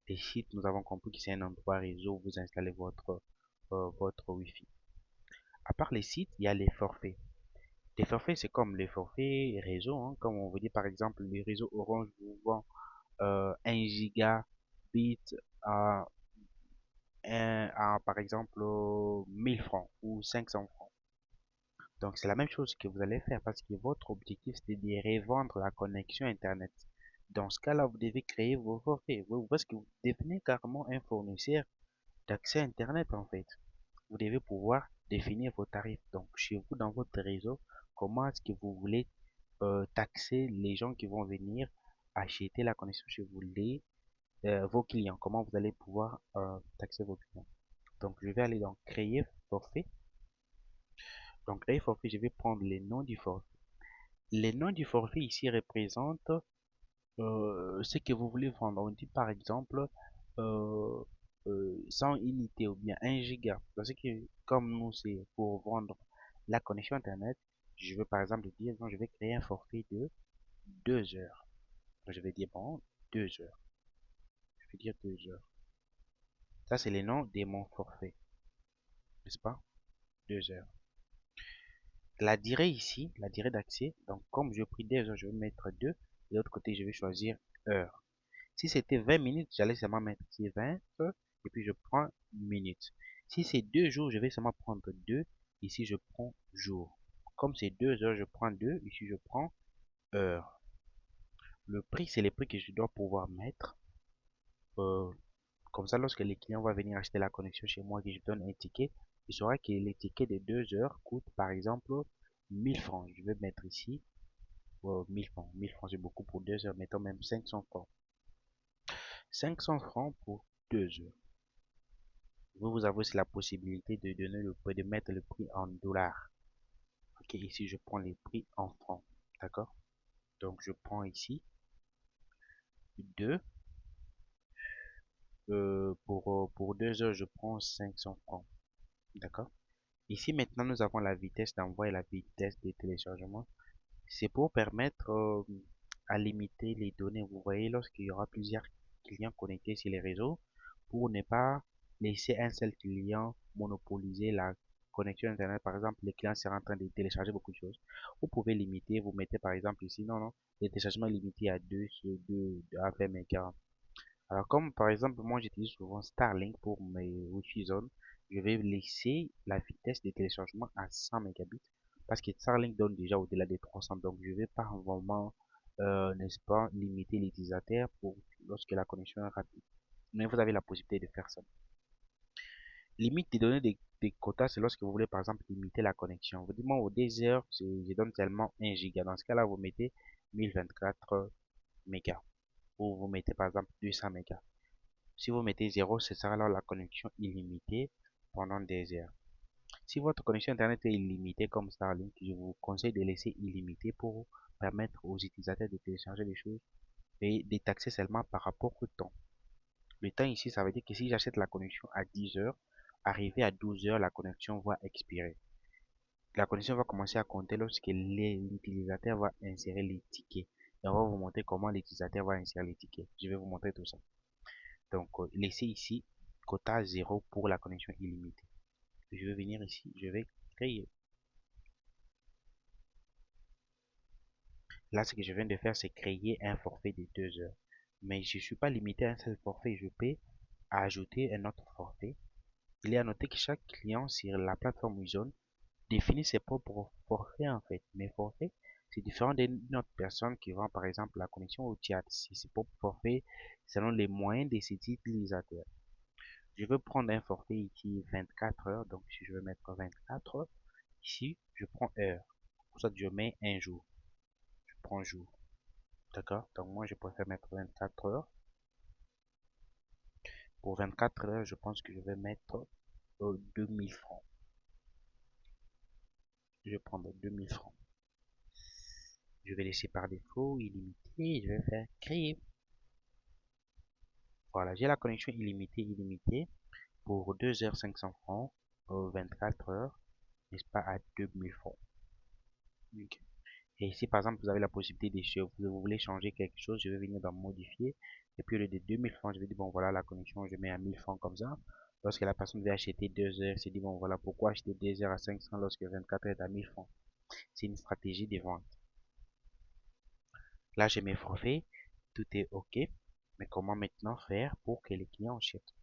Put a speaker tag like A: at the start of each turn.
A: Les sites, nous avons compris que c'est un endroit réseau où vous installez votre Wi-Fi. À part les sites, il y a les forfaits. Les forfaits, c'est comme les forfaits réseau, hein, comme on vous dit par exemple, le réseau Orange vous vend 1 gigabit à, par exemple 1000 francs ou 500 francs. Donc c'est la même chose que vous allez faire parce que votre objectif c'est de revendre la connexion Internet. Dans ce cas-là, vous devez créer vos forfaits. Parce que vous devenez carrément un fournisseur d'accès Internet en fait. Vous devez pouvoir définir vos tarifs. Donc chez vous, dans votre réseau, comment est-ce que vous voulez taxer les gens qui vont venir acheter la connexion chez vous, vos clients. Comment vous allez pouvoir taxer vos clients. Donc je vais aller dans créer forfait. Donc créer forfait, je vais prendre les noms du forfait. Les noms du forfait ici représentent ce que vous voulez vendre. On dit par exemple euh, 100 unités ou bien 1 giga. Parce que comme nous, c'est pour vendre la connexion Internet, je veux par exemple dire, non, je vais créer un forfait de 2 heures. Je vais dire, bon, 2 heures. Je vais dire 2 heures. Ça, c'est les noms de mon forfait, n'est-ce pas? 2 heures. La durée ici, la durée d'accès, donc comme je pris 2 heures, je vais mettre 2. De l'autre côté, je vais choisir heure. Si c'était 20 minutes, j'allais seulement mettre ici 20 et puis je prends minutes. Si c'est 2 jours, je vais seulement prendre 2. Ici, je prends jour. Comme c'est 2 heures, je prends 2. Ici, je prends heure. Le prix, c'est le prix que je dois pouvoir mettre. Euh, Comme ça, lorsque les clients vont venir acheter la connexion chez moi, que je donne un ticket, il saura que les tickets de 2 heures coûtent par exemple 1000 francs. Je vais mettre ici 1000 francs. 1000 francs, c'est beaucoup pour 2 heures. Mettons même 500 francs. 500 francs pour 2 heures. Vous avez aussi la possibilité de donner le prix, de mettre le prix en dollars. Ok, ici je prends les prix en francs. D'accord? Donc je prends ici 2. Pour 2 heures, je prends 500 francs. D'accord? Ici maintenant, nous avons la vitesse d'envoi et la vitesse de téléchargement. C'est pour permettre à limiter les données. Vous voyez, lorsqu'il y aura plusieurs clients connectés sur les réseaux, pour ne pas laisser un seul client monopoliser la connexion Internet. Par exemple, les clients seraient en train de télécharger beaucoup de choses. Vous pouvez limiter, vous mettez par exemple ici, non, non, le téléchargement est limité à 2 sur 2 à 20 mégas. Alors, comme par exemple, moi j'utilise souvent Starlink pour mes Wi-Fi zones, je vais laisser la vitesse de téléchargement à 100 mégabits parce que Starlink donne déjà au-delà des 300. Donc, je vais pas vraiment, n'est-ce pas, limiter l'utilisateur pour lorsque la connexion est rapide. Mais vous avez la possibilité de faire ça. Limite de donner des quotas, c'est lorsque vous voulez par exemple limiter la connexion. Vous dites, moi, au 2 heures, je donne tellement 1 giga. Dans ce cas-là, vous mettez 1024 mégas. Ou vous mettez par exemple 200 mégas. Si vous mettez 0, ce sera alors la connexion illimitée pendant des heures. Si votre connexion Internet est illimitée comme Starlink, je vous conseille de laisser illimité pour permettre aux utilisateurs de télécharger des choses et de taxer seulement par rapport au temps. Le temps ici, ça veut dire que si j'achète la connexion à 10 heures, arrivé à 12 heures, la connexion va expirer. La connexion va commencer à compter lorsque l'utilisateur va insérer les tickets. Et on va vous montrer comment l'utilisateur va insérer les tickets. Je vais vous montrer tout ça. Donc, laissez ici quota 0 pour la connexion illimitée. Je vais venir ici, je vais créer. Là, ce que je viens de faire, c'est créer un forfait de 2 heures. Mais je ne suis pas limité à un seul forfait. Je peux ajouter un autre forfait. Il est à noter que chaque client sur la plateforme Wizone définit ses propres forfaits en fait. Mes forfaits, c'est différent d'une autre personne qui vend par exemple la connexion au chat. C'est ses propres forfaits selon les moyens de cet utilisateur. Je veux prendre un forfait ici 24 heures. Donc si je veux mettre 24 heures, ici je prends heure. Pour ça, je mets un jour. Je prends jour. D'accord? Donc moi je préfère mettre 24 heures. Pour 24 heures, je pense que je vais mettre 2000 francs. Je vais prendre 2000 francs. Je vais laisser par défaut illimité. Je vais faire créer. Voilà, j'ai la connexion illimitée pour 2 heures 500 francs, 24 heures, n'est-ce pas, à 2000 francs. Ok. Et ici, par exemple, vous avez la possibilité de, si vous voulez changer quelque chose, je vais venir dans modifier. Et puis au lieu de 2000 francs, je vais dire, bon voilà, la connexion, je mets à 1000 francs comme ça. Lorsque la personne veut acheter 2 heures, c'est dit, bon voilà, pourquoi acheter 2 heures à 500 lorsque 24 heures est à 1000 francs? C'est une stratégie de vente. Là, j'ai mes forfaits, tout est OK. Mais comment maintenant faire pour que les clients achètent?